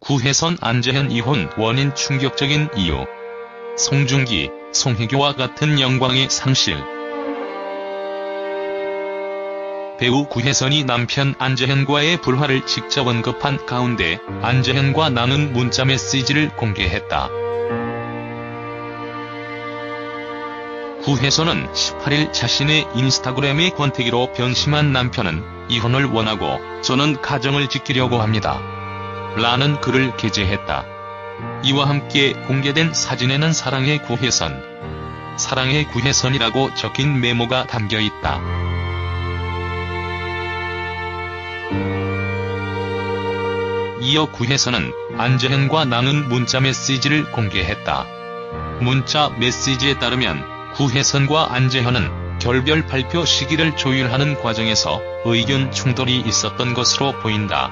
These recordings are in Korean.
구혜선 안재현 이혼 원인 충격적인 이유. 송중기, 송혜교와 같은 영광의 상실. 배우 구혜선이 남편 안재현과의 불화를 직접 언급한 가운데 안재현과 나눈 문자 메시지를 공개했다. 구혜선은 18일 자신의 인스타그램의 권태기로 변심한 남편은 이혼을 원하고 저는 가정을 지키려고 합니다. 라는 글을 게재했다. 이와 함께 공개된 사진에는 사랑의 구혜선, 사랑의 구혜선이라고 적힌 메모가 담겨있다. 이어 구혜선은 안재현과 나눈 문자 메시지를 공개했다. 문자 메시지에 따르면 구혜선과 안재현은 결별 발표 시기를 조율하는 과정에서 의견 충돌이 있었던 것으로 보인다.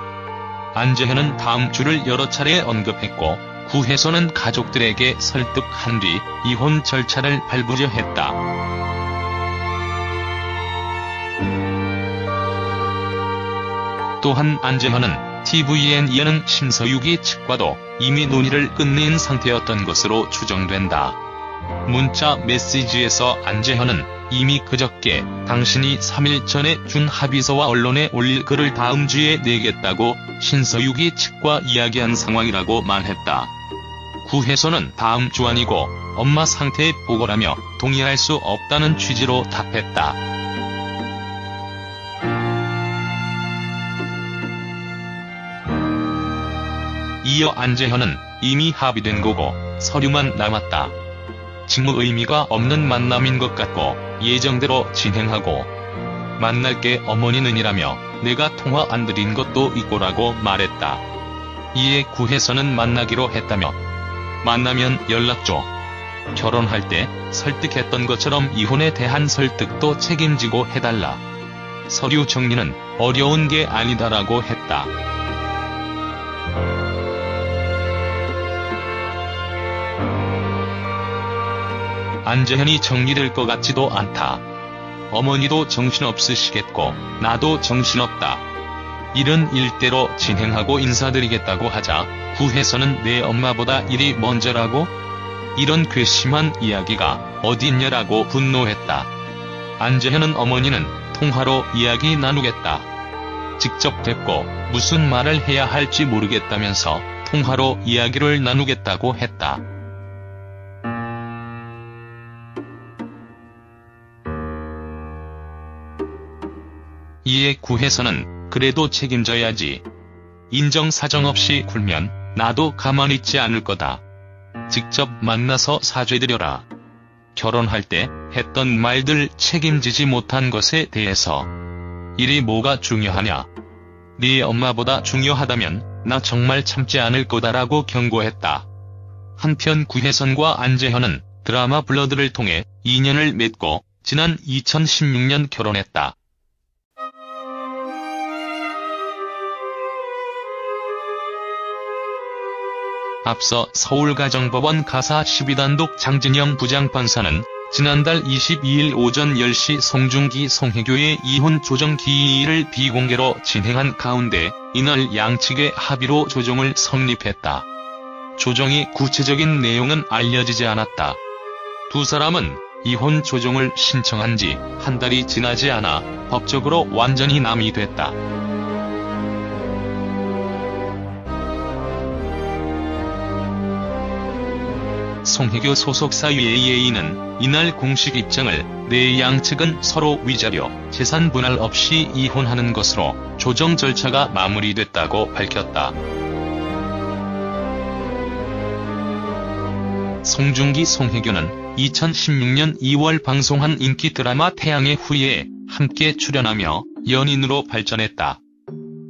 안재현은 다음 주를 여러 차례 언급했고 구혜선은 가족들에게 설득한 뒤 이혼 절차를 밟으려 했다. 또한 안재현은 tvN 예능 신서유기 측과도 이미 논의를 끝낸 상태였던 것으로 추정된다. 문자 메시지에서 안재현은 이미 그저께 당신이 3일 전에 준 합의서와 언론에 올릴 글을 다음 주에 내겠다고 신서유기 측과 이야기한 상황이라고 말했다. 구혜선은 다음 주 아니고 엄마 상태 보고라며 동의할 수 없다는 취지로 답했다. 이어 안재현은 이미 합의된 거고 서류만 남았다. 직무 의미가 없는 만남인 것 같고 예정대로 진행하고 만날 게 어머니는이라며 내가 통화 안 드린 것도 있고라고 말했다. 이에 구혜선은 만나기로 했다며 만나면 연락 줘. 결혼할 때 설득했던 것처럼 이혼에 대한 설득도 책임지고 해달라. 서류 정리는 어려운 게 아니다라고 했다. 안재현이 정리될 것 같지도 않다. 어머니도 정신없으시겠고 나도 정신없다. 일은 일대로 진행하고 인사드리겠다고 하자 구혜선은 내 엄마보다 일이 먼저라고? 이런 괘씸한 이야기가 어딨냐라고 분노했다. 안재현은 어머니는 통화로 이야기 나누겠다. 직접 뵙고 무슨 말을 해야 할지 모르겠다면서 통화로 이야기를 나누겠다고 했다. 이에 구혜선은 그래도 책임져야지. 인정사정 없이 굴면 나도 가만히 있지 않을 거다. 직접 만나서 사죄드려라. 결혼할 때 했던 말들 책임지지 못한 것에 대해서 일이 뭐가 중요하냐. 네 엄마보다 중요하다면 나 정말 참지 않을 거다라고 경고했다. 한편 구혜선과 안재현은 드라마 블러드를 통해 인연을 맺고 지난 2016년 결혼했다. 앞서 서울가정법원 가사 12단독 장진영 부장판사는 지난달 22일 오전 10시 송중기 송혜교의 이혼 조정 기일을 비공개로 진행한 가운데 이날 양측의 합의로 조정을 성립했다. 조정의 구체적인 내용은 알려지지 않았다. 두 사람은 이혼 조정을 신청한 지 한 달이 지나지 않아 법적으로 완전히 남이 됐다. 송혜교 소속사 UAA는 이날 공식 입장을 내 양측은 서로 위자료, 재산 분할 없이 이혼하는 것으로 조정 절차가 마무리됐다고 밝혔다. 송중기 송혜교는 2016년 2월 방송한 인기 드라마 태양의 후예에 함께 출연하며 연인으로 발전했다.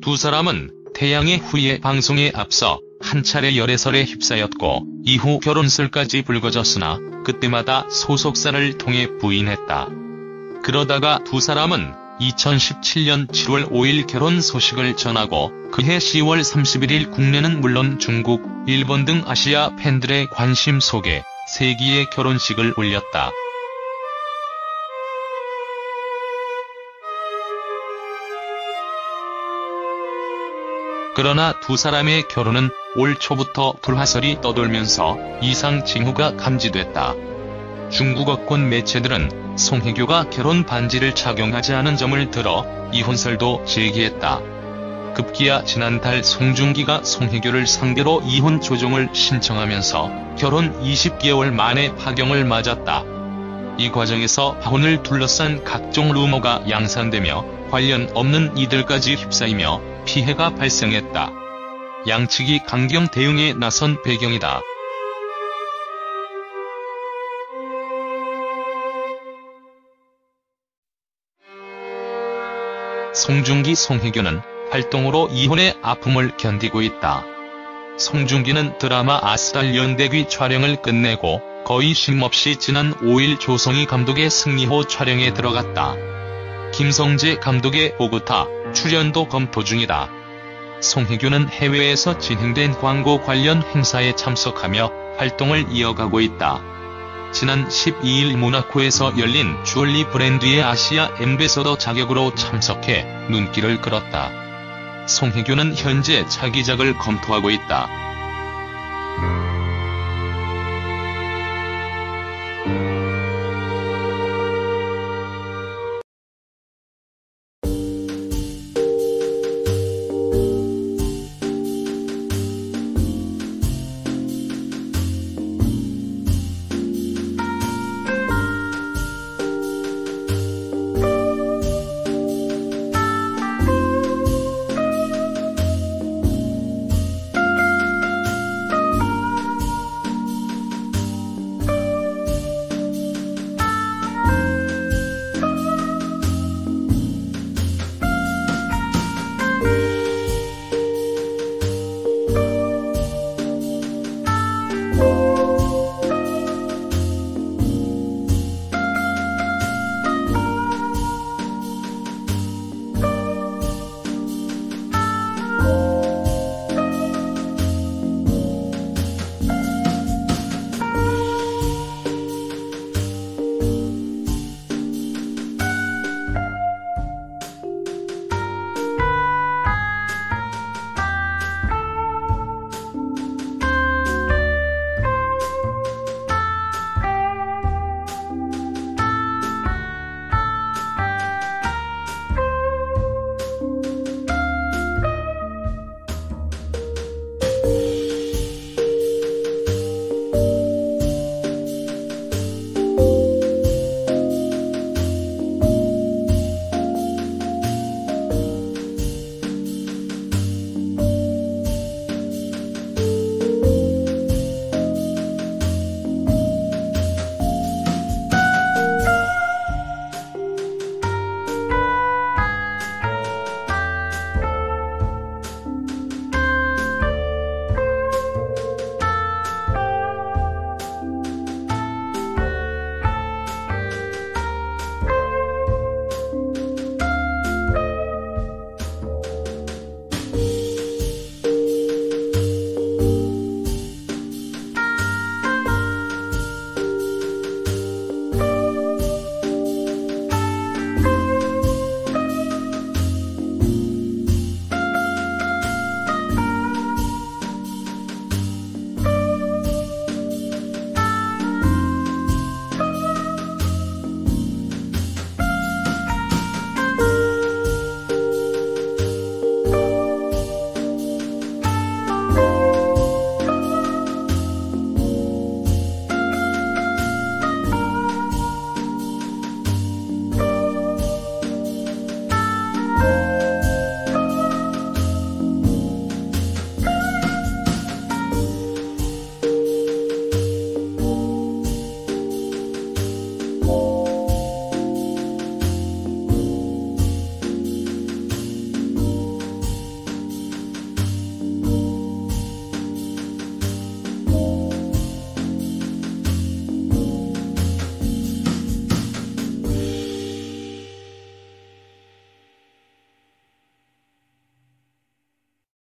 두 사람은 태양의 후예 방송에 앞서 한 차례 열애설에 휩싸였고 이후 결혼설까지 불거졌으나 그때마다 소속사를 통해 부인했다. 그러다가 두 사람은 2017년 7월 5일 결혼 소식을 전하고 그해 10월 31일 국내는 물론 중국, 일본 등 아시아 팬들의 관심 속에 세기의 결혼식을 올렸다. 그러나 두 사람의 결혼은 올 초부터 불화설이 떠돌면서 이상 징후가 감지됐다. 중국어권 매체들은 송혜교가 결혼 반지를 착용하지 않은 점을 들어 이혼설도 제기했다. 급기야 지난달 송중기가 송혜교를 상대로 이혼 조정을 신청하면서 결혼 20개월 만에 파경을 맞았다. 이 과정에서 파혼을 둘러싼 각종 루머가 양산되며 관련 없는 이들까지 휩싸이며 피해가 발생했다. 양측이 강경 대응에 나선 배경이다. 송중기 송혜교는 활동으로 이혼의 아픔을 견디고 있다. 송중기는 드라마 아스달 연대귀 촬영을 끝내고 거의 쉼없이 지난 5일 조성희 감독의 승리호 촬영에 들어갔다. 김성재 감독의 오구타 출연도 검토 중이다. 송혜교는 해외에서 진행된 광고 관련 행사에 참석하며 활동을 이어가고 있다. 지난 12일 모나코에서 열린 주얼리 브랜드의 아시아 앰베서더 자격으로 참석해 눈길을 끌었다. 송혜교는 현재 차기작을 검토하고 있다.